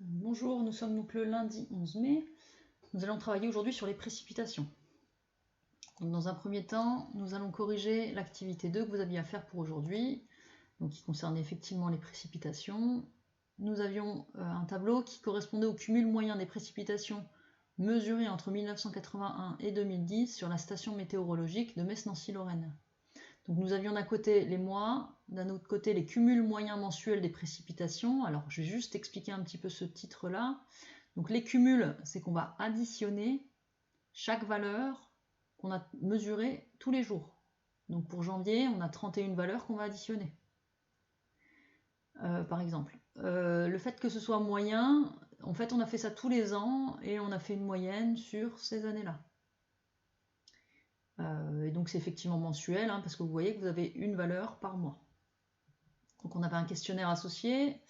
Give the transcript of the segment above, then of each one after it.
Bonjour, nous sommes donc le lundi 11 mai. Nous allons travailler aujourd'hui sur les précipitations. Donc dans un premier temps, nous allons corriger l'activité 2 que vous aviez à faire pour aujourd'hui, donc qui concernait effectivement les précipitations. Nous avions un tableau qui correspondait au cumul moyen des précipitations mesurées entre 1981 et 2010 sur la station météorologique de Metz-Nancy-Lorraine. Donc nous avions d'un côté les mois, d'un autre côté les cumuls moyens mensuels des précipitations. Alors je vais juste expliquer un petit peu ce titre-là. Donc les cumuls, c'est qu'on va additionner chaque valeur qu'on a mesurée tous les jours. Donc pour janvier, on a 31 valeurs qu'on va additionner. Par exemple. Le fait que ce soit moyen, en fait on a fait ça tous les ans et on a fait une moyenne sur ces années-là. Et donc c'est effectivement mensuel, hein, parce que vous voyez que vous avez une valeur par mois. Donc on avait un questionnaire associé.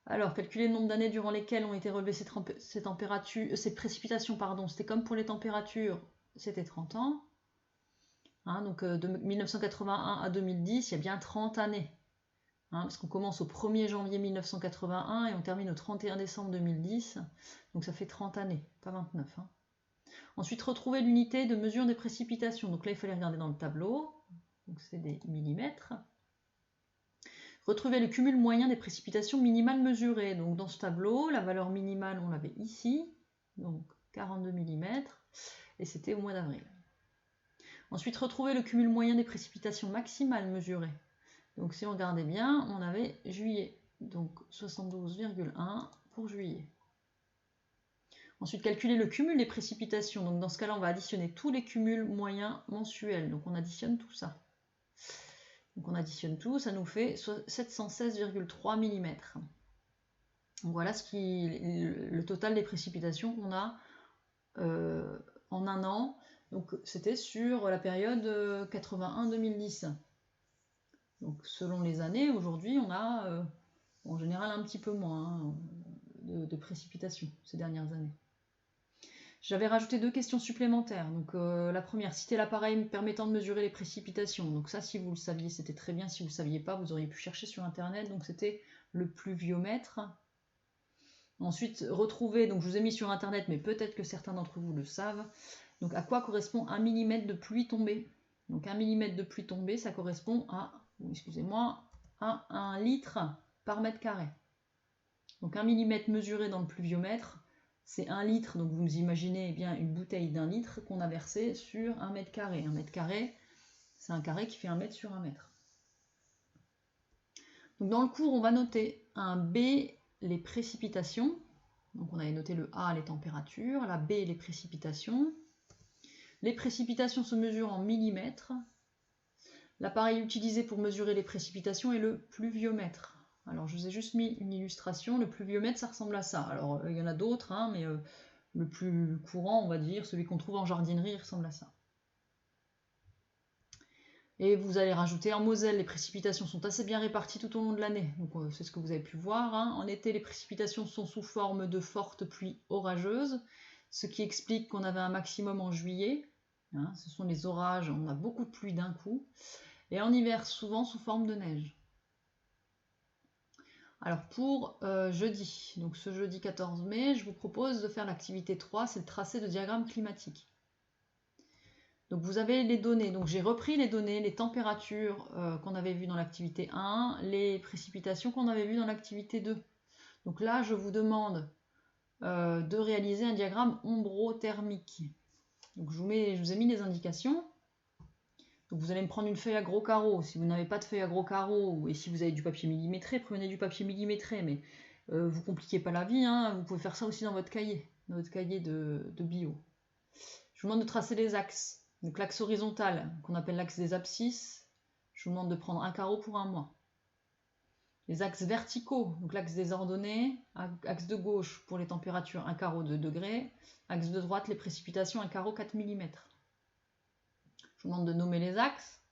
Alors, calculer le nombre d'années durant lesquelles ont été relevées ces précipitations, c'était comme pour les températures, c'était 30 ans. Hein, donc de 1981 à 2010, il y a bien 30 années. Hein, parce qu'on commence au 1er janvier 1981 et on termine au 31 décembre 2010. Donc ça fait 30 années, pas 29. Hein. Ensuite, retrouver l'unité de mesure des précipitations. Donc là, il fallait regarder dans le tableau. Donc c'est des millimètres. Retrouver le cumul moyen des précipitations minimales mesurées. Donc dans ce tableau, la valeur minimale, on l'avait ici, donc 42 mm, et c'était au mois d'avril. Ensuite, retrouver le cumul moyen des précipitations maximales mesurées. Donc si on regardait bien, on avait juillet, donc 72,1 pour juillet. Ensuite, calculer le cumul des précipitations. Donc dans ce cas-là, on va additionner tous les cumuls moyens mensuels. Donc on additionne tout ça. Donc on additionne tout, ça nous fait 716,3 mm. Donc voilà le total des précipitations qu'on a en un an. Donc c'était sur la période 81-2010. Donc selon les années, aujourd'hui on a en général un petit peu moins de précipitations ces dernières années. J'avais rajouté 2 questions supplémentaires. Donc la première, citer l'appareil permettant de mesurer les précipitations. Donc ça, si vous le saviez, c'était très bien. Si vous ne le saviez pas, vous auriez pu chercher sur internet. Donc c'était le pluviomètre. Ensuite, retrouver, donc je vous ai mis sur internet, mais peut-être que certains d'entre vous le savent. Donc à quoi correspond 1 mm de pluie tombée? Donc 1 mm de pluie tombée, ça correspond à, à 1 litre par mètre carré. Donc 1 mm mesuré dans le pluviomètre, c'est 1 litre, donc vous imaginez bien une bouteille d'1 litre qu'on a versée sur 1 mètre carré. 1 mètre carré, c'est un carré qui fait 1 mètre sur 1 mètre. Donc dans le cours, on va noter un B, les précipitations. Donc on avait noté le A, les températures, la B, les précipitations. Les précipitations se mesurent en millimètres. L'appareil utilisé pour mesurer les précipitations est le pluviomètre. Alors je vous ai juste mis une illustration, le pluviomètre ça ressemble à ça. Alors il y en a d'autres, hein, mais le plus courant, on va dire, celui qu'on trouve en jardinerie, il ressemble à ça. Et vous allez rajouter en Moselle, les précipitations sont assez bien réparties tout au long de l'année. Donc c'est ce que vous avez pu voir. Hein. En été, les précipitations sont sous forme de fortes pluies orageuses, ce qui explique qu'on avait un maximum en juillet. Hein, ce sont les orages, on a beaucoup de pluie d'un coup. Et en hiver, souvent sous forme de neige. Alors pour jeudi, donc ce jeudi 14 mai, je vous propose de faire l'activité 3, c'est le tracé de diagramme climatique. Donc vous avez les données, donc j'ai repris les données, les températures qu'on avait vues dans l'activité 1, les précipitations qu'on avait vues dans l'activité 2. Donc là, je vous demande de réaliser un diagramme ombrothermique. Donc je vous ai mis des indications. Donc vous allez me prendre une feuille à gros carreaux. Si vous n'avez pas de feuille à gros carreaux, et si vous avez du papier millimétré, prenez du papier millimétré, mais vous ne compliquez pas la vie, hein, vous pouvez faire ça aussi dans votre cahier de bio. Je vous demande de tracer les axes. Donc l'axe horizontal, qu'on appelle l'axe des abscisses, je vous demande de prendre un carreau pour un mois. Les axes verticaux, donc l'axe des ordonnées, axe de gauche pour les températures, un carreau de degrés, axe de droite, les précipitations, un carreau 4 mm. Je vous demande de nommer les axes.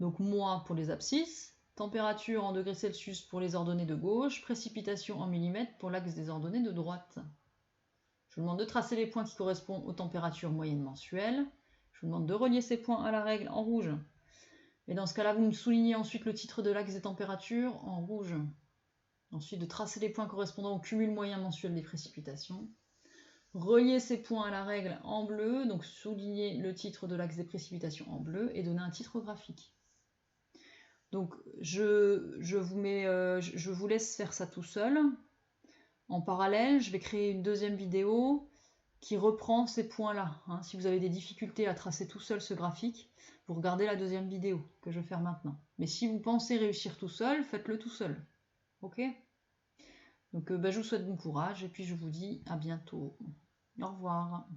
Donc mois pour les abscisses, température en degrés Celsius pour les ordonnées de gauche, précipitation en millimètres pour l'axe des ordonnées de droite. Je vous demande de tracer les points qui correspondent aux températures moyennes mensuelles. Je vous demande de relier ces points à la règle en rouge. Et dans ce cas-là, vous me soulignez ensuite le titre de l'axe des températures en rouge. Ensuite, de tracer les points correspondant au cumul moyen mensuel des précipitations. Relier ces points à la règle en bleu, donc souligner le titre de l'axe des précipitations en bleu et donner un titre graphique. Donc je vous laisse faire ça tout seul. En parallèle, je vais créer une deuxième vidéo qui reprend ces points-là. Hein. Si vous avez des difficultés à tracer tout seul ce graphique, vous regardez la deuxième vidéo que je vais faire maintenant. Mais si vous pensez réussir tout seul, faites-le tout seul. Ok ? Donc je vous souhaite bon courage et puis je vous dis à bientôt. Au revoir.